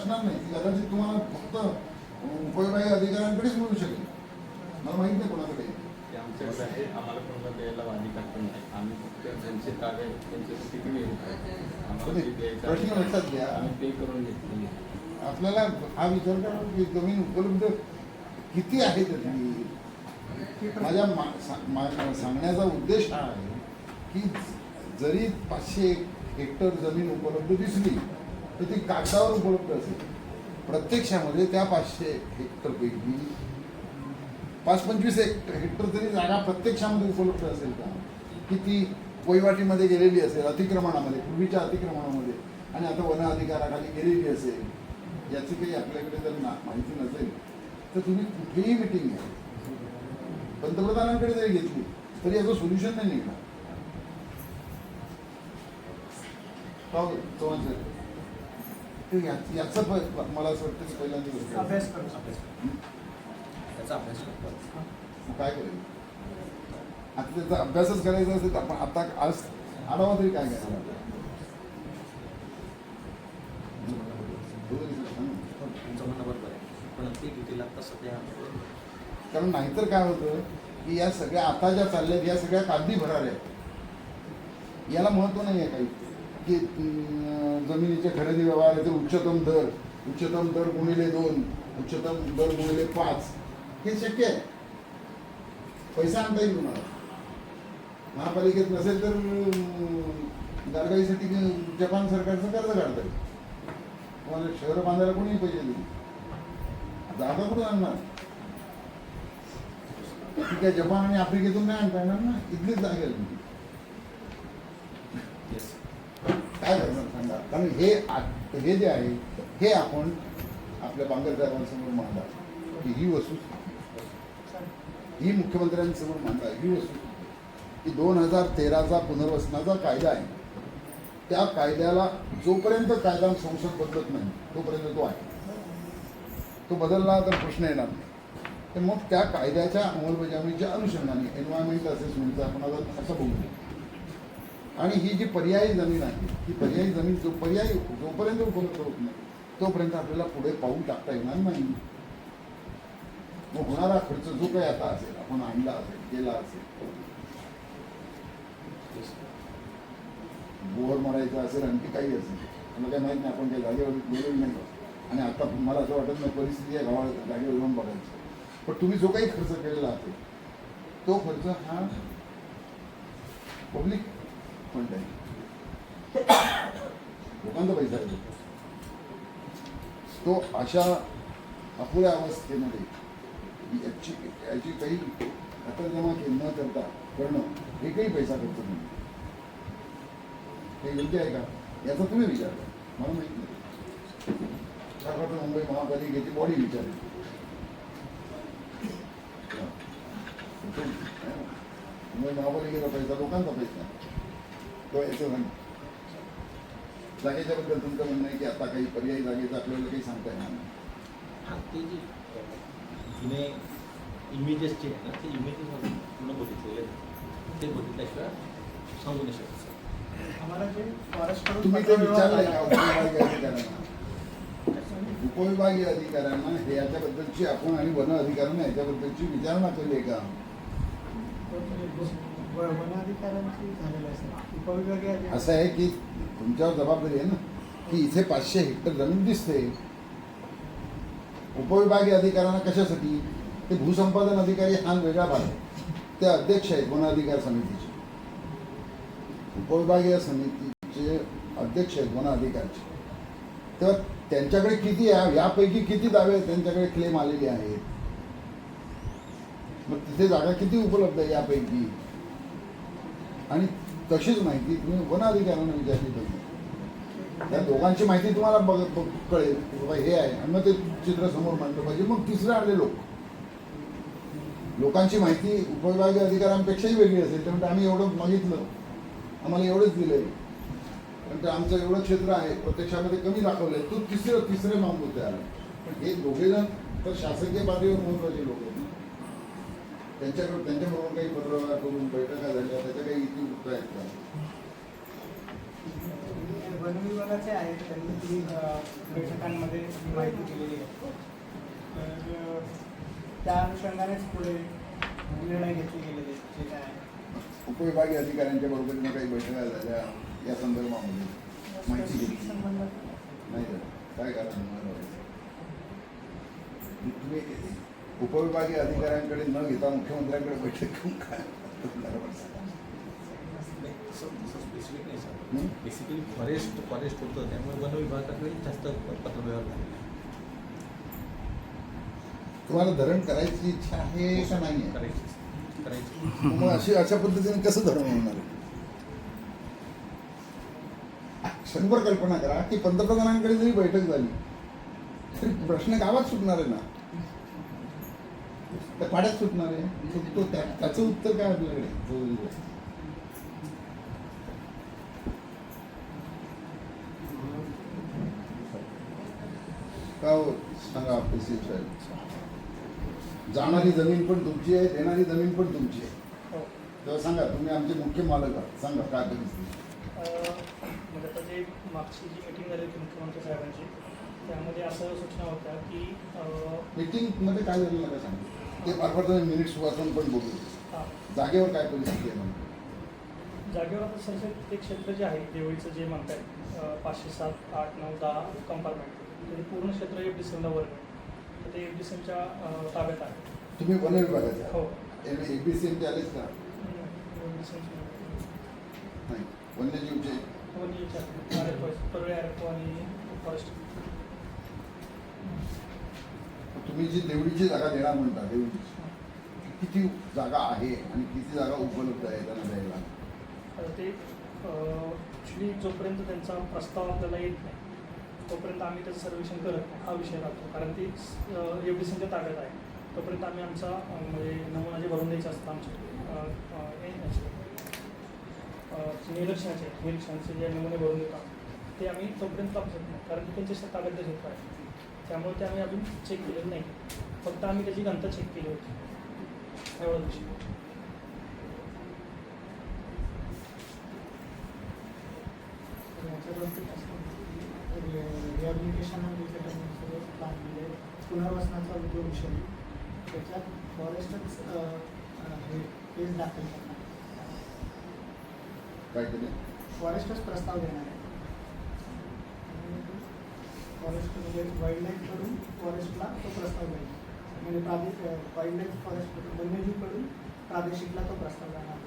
नाही, कदाचित तुम्हाला फक्त उपविभागीय अधिकाऱ्यांकडेच मिळू शकेल, मला माहित नाही कोणाकडे. आमच्याकडे आहे, आम्हाला कोणाला द्यायला अधिकार पण नाही. आम्ही फक्त त्यांचे कार्य त्यांच्यासाठी प्रश्न लक्षात घ्या, आम्ही पे करून घेतली. आपल्याला हा विचार करा की जमीन उपलब्ध किती आहे त्याची. माझ्या सांगण्याचा उद्देश हा आहे की जरी 500 हेक्टर जमीन उपलब्ध दिसली तर ती कागदावर उपलब्ध असेल. प्रत्यक्षामध्ये त्या 500 हेक्टरपैकी 5-25 हेक्टर तरी जागा प्रत्यक्षामध्ये उपलब्ध असेल का, की ती वहिवाटीमध्ये गेलेली असेल, अतिक्रमणामध्ये, पूर्वीच्या अतिक्रमणामध्ये, आणि आता वन अधिकाराखाली गेलेली असेल, याची काही आपल्याकडे जर माहिती नसेल तर तुम्ही कुठेही मिटिंग घ्या, पंतप्रधानांकडे जरी घेतली तरी याचं सोल्युशन नाही निघणार. चव्हाण सर, याचं मला असं वाटतं की पहिल्यांदा अभ्यास करू, त्याचा अभ्यास करतो. काय करेल आता, त्याचा अभ्यासच करायचा असेल तर आपण आता आज आढावा तरी काय घ्यायला. कारण नाहीतर काय होतं की या सगळ्या आता ज्या चालल्यात या सगळ्या कागदी भराऱ्या, याला महत्व नाही आहे काही, की जमिनीचे खरेदी व्यवहाराचे उच्चतम दर गुणिले 2, उच्चतम दर गुणिले 5, हे शक्य आहे. पैसा आणता येईल तुम्हाला. महापालिकेत नसेल तर गारगाईसाठी जपान सरकारचं कर्ज काढता येईल. तुम्हाला शहरं बांधायला कोणीही पैसे देईल, जागा कुठून आणणार. ठीक आहे, जपान आणि आफ्रिकेतून नाही आणता येणार ना, इथलीच जागा आहे तुमची. काय करणार सांगा. कारण हे जे आहे हे आपण आपल्या बांगरदारांसमोर मांडा की ही वस्तू, ही मुख्यमंत्र्यांसमोर मांडा ही वस्तू की 2013चा पुनर्वसनाचा कायदा आहे, त्या कायद्याला जोपर्यंत कायदा संसद बदलत नाही तोपर्यंत तो आहे. तो बदलला तर प्रश्न येणार नाही. तर मग त्या कायद्याच्या अंमलबजावणीच्या अनुषंगाने एन्व्हायरमेंट असेसमेंटचा आपण आता असं बघू. आणि ही जी पर्यायी जमीन आहे, ही पर्यायी जमीन जोपर्यंत उपलब्ध होत नाही तोपर्यंत आपल्याला पुढे पाऊल टाकता येणार नाही. मग होणारा खर्च जो काही आता असेल, आपण आणला असेल, केला असेल, बोर मारायचा असेल, आणखी काही असेल, मला काही माहीत नाही, आपण काही जागेवर गेलेलो नाही. आणि आता मला असं वाटत नाही परिस्थिती आहे गावाला जागेवर येऊन बघायची. पण तुम्ही जो काही खर्च केलेला असेल तो खर्च हा पब्लिक फंड आहे, लोकांचा पैसा आहे. तो अशा अपुऱ्या अवस्थेमध्ये याची काही खातरजमा न करता करणं हे काही पैसा खर्च नाही. हे योग्य आहे का याचा तुम्ही विचार करा, मला माहिती नाही. त्याप्रमाणे मुंबई महापालिकेची बॉडी विचारली, मुंबई महापालिकेचा पैसा लोकांचा पैसा तो याचं नाही. जागेच्या बद्दल तुमचं म्हणणं आहे की आता काही पर्यायी जागेचं आपल्याला काही सांगता येणार नाही. ते जे जुने इमेजेस जे आहे ना, ते इमेजेस पूर्ण बघितलेले ते बघितल्याशिवाय सांगू नाही शकत. आम्हाला जे फॉरेस्ट तुम्ही ते विचारलंय का उपविभागीय अधिकाऱ्यांना? उपविभागीय अधिकाऱ्यांना हे याच्याबद्दलची आपण आणि वन अधिकाऱ्यांना याच्याबद्दलची विचारणा केली आहे का? वनाधिकाऱ्यांची झालेलं आहे. उपविभागीय असं आहे की तुमच्यावर जबाबदारी आहे ना की इथे 500 हेक्टर जमीन दिसते. उपविभागीय अधिकाऱ्यांना कशासाठी? ते भूसंपादन अधिकारी हा वेगळा भाग आहे, ते अध्यक्ष आहेत वन अधिकार समितीचे. उपविभागीय समितीचे अध्यक्ष आहेत वन अधिकारचे. तेव्हा त्यांच्याकडे किती आहे, यापैकी किती दावे त्यांच्याकडे क्लेम आलेले आहेत, मग तिथे जागा किती उपलब्ध आहे यापैकी, आणि तशीच माहिती तुम्ही वन अधिकाऱ्यांना विचारली पाहिजे. त्या दोघांची माहिती तुम्हाला कळेल बाबा हे आहे, आणि मग ते चित्र समोर मांडलं पाहिजे. मग तिसरे आले लोकांची माहिती उपविभागीय अधिकाऱ्यांपेक्षाही वेगळी असेल. त्यामुळे आम्ही एवढं मागितलं, आम्हाला एवढंच दिलंय, पण आमचं एवढं क्षेत्र आहे प्रत्यक्षामध्ये कमी दाखवलंय, तो तिसरे मागून होते आले. पण हे दोघेजण तर शासकीय पातळीवर महत्वाचे लोक आहेत ना, त्यांच्याबरोबर काही पत्रव्यवहार करून बैठका झाल्या, त्याच्या काही इतिवृत्त आहेत का? वन विभागाचे आहेत त्यांनी ती बैठकांमध्ये माहिती दिलेली आहे. तर त्या अनुषंगानेच पुढे निर्णय घेतले गेलेले जे काय आहे. उपविभागीय अधिकाऱ्यांच्या बरोबरीने काही बैठका झाल्या या संदर्भामध्ये माहिती घेतली संबंधात नाही झालं. काय कारण मला तुम्ही उपविभागीय अधिकाऱ्यांकडे न घेता मुख्यमंत्र्यांकडे बैठक घेऊन काय स्पेसिफिक नाही सर. हं? बेसिकली फॉरेस्ट होतं त्यामुळे वन विभागाकडे जास्त पत्रव्यवहार झाला. तुम्हाला धरण करायची इच्छा आहे का नाही आहे? करायची मग अशा पद्धतीने कसं धरण होणार आहे? क्षणभर कल्पना करा की पंतप्रधानांकडे जरी बैठक झाली तरी प्रश्न गावात सुटणार आहे ना, त्या पाड्यात सुटणार आहे. त्याचं उत्तर काय आपल्याकडे? का हो सांगा PCM साहेब. जाणारी जमीन पण तुमची आहे, देणारी जमीन पण तुमची आहे. हो. तेव्हा सांगा तुम्ही आमचे मुख्य मालक आहात. सांगा काय परिस्थिती? म्हणजे आता जे मागची जी मीटिंग झाली होती मुख्यमंत्री साहेबांची त्यामध्ये असं सूचना होत्या की मीटिंग मध्ये काय झालं नका सांगा. ते फार तुम्ही मिनिट्स वाचून पण बोलू. हां जागेवर काय परिस्थिती आहे म्हणून? जागेवर आता सरसे ते क्षेत्र जे आहे देवळीचं जे म्हणतायत 500, 7, 8, 9, 10 कंपार्टमेंट ते पूर्ण क्षेत्र FDCMला वर आहे. तर ते FDCMच्या ताब्यात आहे. तुम्ही वन विभागाचे हो. ABCMचे आलेच का? नाही. वन्यजीवचे परळे RFO आणि फॉरेस्ट. तुम्ही जी देवळीची जागा देणार म्हणता, देवळीची किती जागा आहे आणि किती जागा उपलब्ध आहे त्यांना द्यायला? आता ते ॲक्च्युली जोपर्यंत त्यांचा प्रस्ताव आपल्याला येत नाही तोपर्यंत आम्ही त्याचं सर्वेक्षण करत नाही हा विषय राहतो. कारण ती FDCMच्या ताब्यात आहे. तोपर्यंत आम्ही आमचा म्हणजे नमुना जे भरून द्यायचं असतं आमचे निरीक्षणाचे जे नमुने भरून देतात ते आम्ही तोपर्यंत वापरत नाही कारण की त्यांच्या ताब्यात क्षेत्र आहे. त्यामुळे ते आम्ही अजून चेक केलेलं नाही. फक्त आम्ही त्याची घनता चेक केली होती एवढं विषय. रिहॅबिलिटेशन आणि सगळं प्लॅन म्हणजे पुनर्वसनाचा जो विषय त्याच्यात फॉरेस्टच हे केस दाखल करणार. काय केले? फॉरेस्टच प्रस्ताव देणार आहे. फॉरेस्ट म्हणजे वाईल्डलाईफकडून फॉरेस्टला तो प्रस्ताव जाईल. म्हणजे वाईल्डलाईफ फॉरेस्ट वन्यजीवकडून प्रादेशिकला तो प्रस्ताव जाणार.